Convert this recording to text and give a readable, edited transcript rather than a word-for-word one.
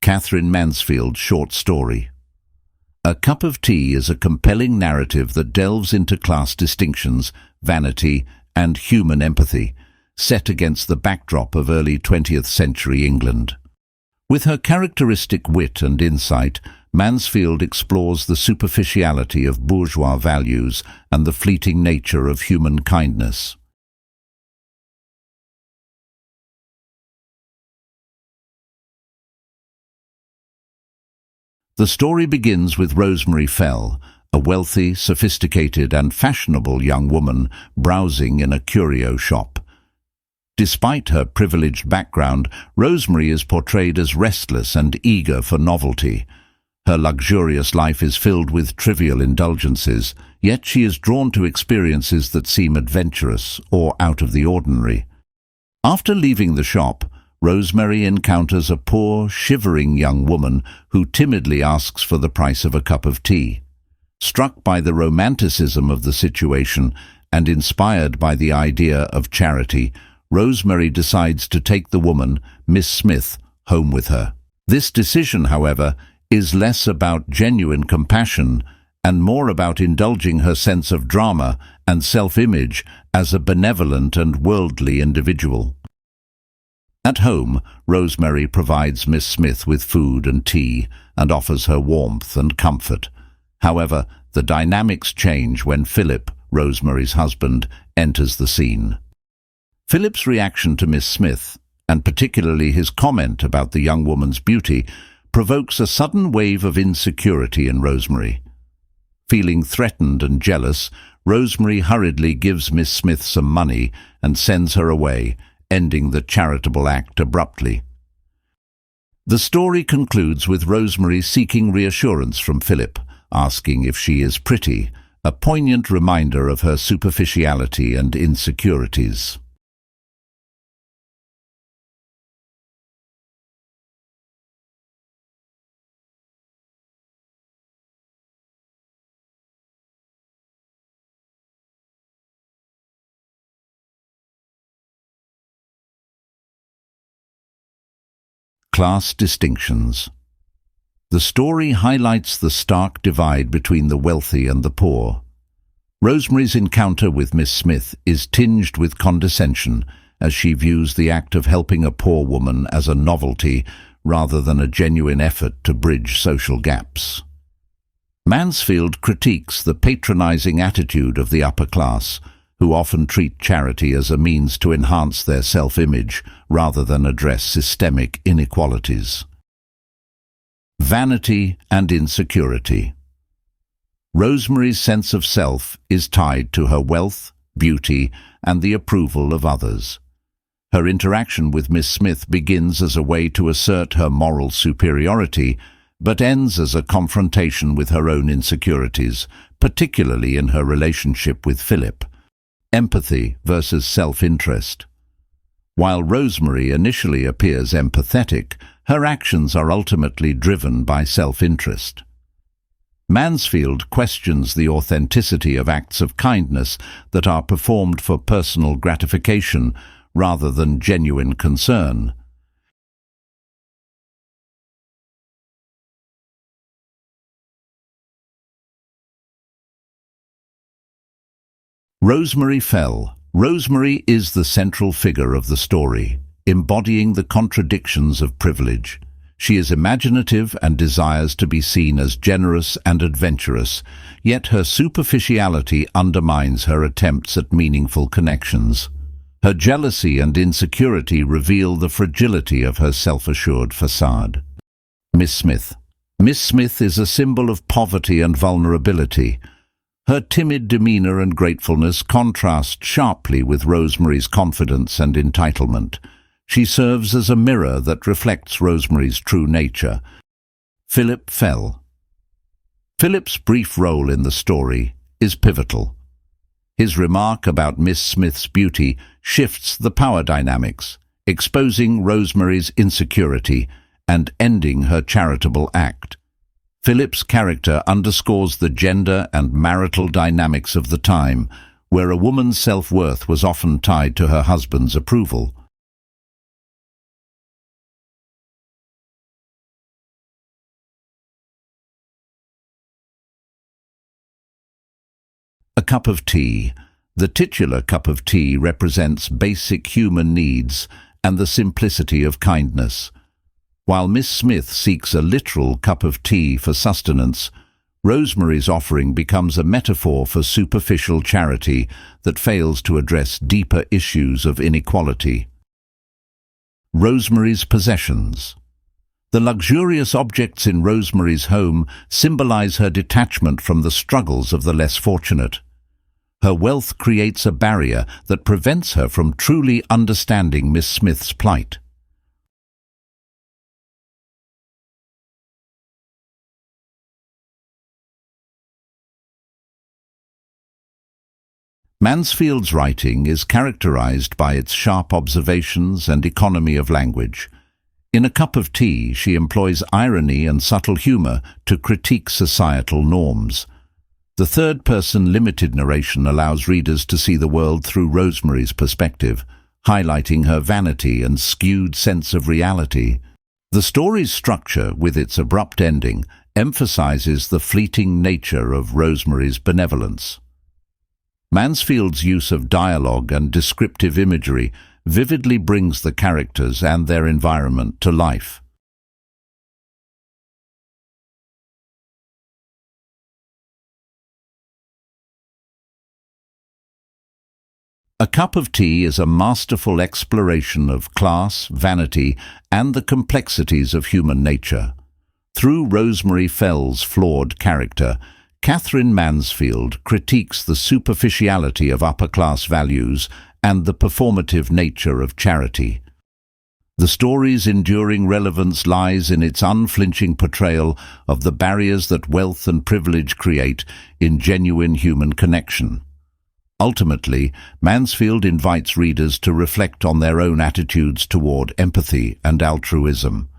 Katherine Mansfield short story. A Cup of Tea is a compelling narrative that delves into class distinctions, vanity, and human empathy, set against the backdrop of early 20th century England. With her characteristic wit and insight, Mansfield explores the superficiality of bourgeois values and the fleeting nature of human kindness. The story begins with Rosemary Fell, a wealthy, sophisticated and fashionable young woman browsing in a curio shop. Despite her privileged background, Rosemary is portrayed as restless and eager for novelty. Her luxurious life is filled with trivial indulgences, yet she is drawn to experiences that seem adventurous or out of the ordinary. After leaving the shop, Rosemary encounters a poor, shivering young woman who timidly asks for the price of a cup of tea. Struck by the romanticism of the situation and inspired by the idea of charity, Rosemary decides to take the woman, Miss Smith, home with her. This decision, however, is less about genuine compassion and more about indulging her sense of drama and self-image as a benevolent and worldly individual. At home, Rosemary provides Miss Smith with food and tea and offers her warmth and comfort. However, the dynamics change when Philip, Rosemary's husband, enters the scene. Philip's reaction to Miss Smith, and particularly his comment about the young woman's beauty, provokes a sudden wave of insecurity in Rosemary. Feeling threatened and jealous, Rosemary hurriedly gives Miss Smith some money and sends her away, ending the charitable act abruptly. The story concludes with Rosemary seeking reassurance from Philip, asking if she is pretty, a poignant reminder of her superficiality and insecurities. Class distinctions. The story highlights the stark divide between the wealthy and the poor. Rosemary's encounter with Miss Smith is tinged with condescension as she views the act of helping a poor woman as a novelty rather than a genuine effort to bridge social gaps. Mansfield critiques the patronizing attitude of the upper class, who often treat charity as a means to enhance their self-image rather than address systemic inequalities. Vanity and insecurity. Rosemary's sense of self is tied to her wealth, beauty, and the approval of others. Her interaction with Miss Smith begins as a way to assert her moral superiority, but ends as a confrontation with her own insecurities, particularly in her relationship with Philip. Empathy versus self-interest. While Rosemary initially appears empathetic, her actions are ultimately driven by self-interest. Mansfield questions the authenticity of acts of kindness that are performed for personal gratification rather than genuine concern. Rosemary Fell. Rosemary is the central figure of the story, embodying the contradictions of privilege. She is imaginative and desires to be seen as generous and adventurous, yet her superficiality undermines her attempts at meaningful connections. Her jealousy and insecurity reveal the fragility of her self-assured facade. Miss Smith. Miss Smith is a symbol of poverty and vulnerability. Her timid demeanor and gratefulness contrast sharply with Rosemary's confidence and entitlement. She serves as a mirror that reflects Rosemary's true nature. Philip Fell. Philip's brief role in the story is pivotal. His remark about Miss Smith's beauty shifts the power dynamics, exposing Rosemary's insecurity and ending her charitable act. Philip's character underscores the gender and marital dynamics of the time, where a woman's self-worth was often tied to her husband's approval. cup of tea. The titular cup of tea represents basic human needs and the simplicity of kindness. While Miss Smith seeks a literal cup of tea for sustenance, Rosemary's offering becomes a metaphor for superficial charity that fails to address deeper issues of inequality. Rosemary's possessions. The luxurious objects in Rosemary's home symbolize her detachment from the struggles of the less fortunate. Her wealth creates a barrier that prevents her from truly understanding Miss Smith's plight. Mansfield's writing is characterized by its sharp observations and economy of language. In A Cup of Tea, she employs irony and subtle humor to critique societal norms. The third-person limited narration allows readers to see the world through Rosemary's perspective, highlighting her vanity and skewed sense of reality. The story's structure, with its abrupt ending, emphasizes the fleeting nature of Rosemary's benevolence. Mansfield's use of dialogue and descriptive imagery vividly brings the characters and their environment to life. A Cup of Tea is a masterful exploration of class, vanity, and the complexities of human nature. Through Rosemary Fell's flawed character, Katherine Mansfield critiques the superficiality of upper-class values and the performative nature of charity. The story's enduring relevance lies in its unflinching portrayal of the barriers that wealth and privilege create in genuine human connection. Ultimately, Mansfield invites readers to reflect on their own attitudes toward empathy and altruism.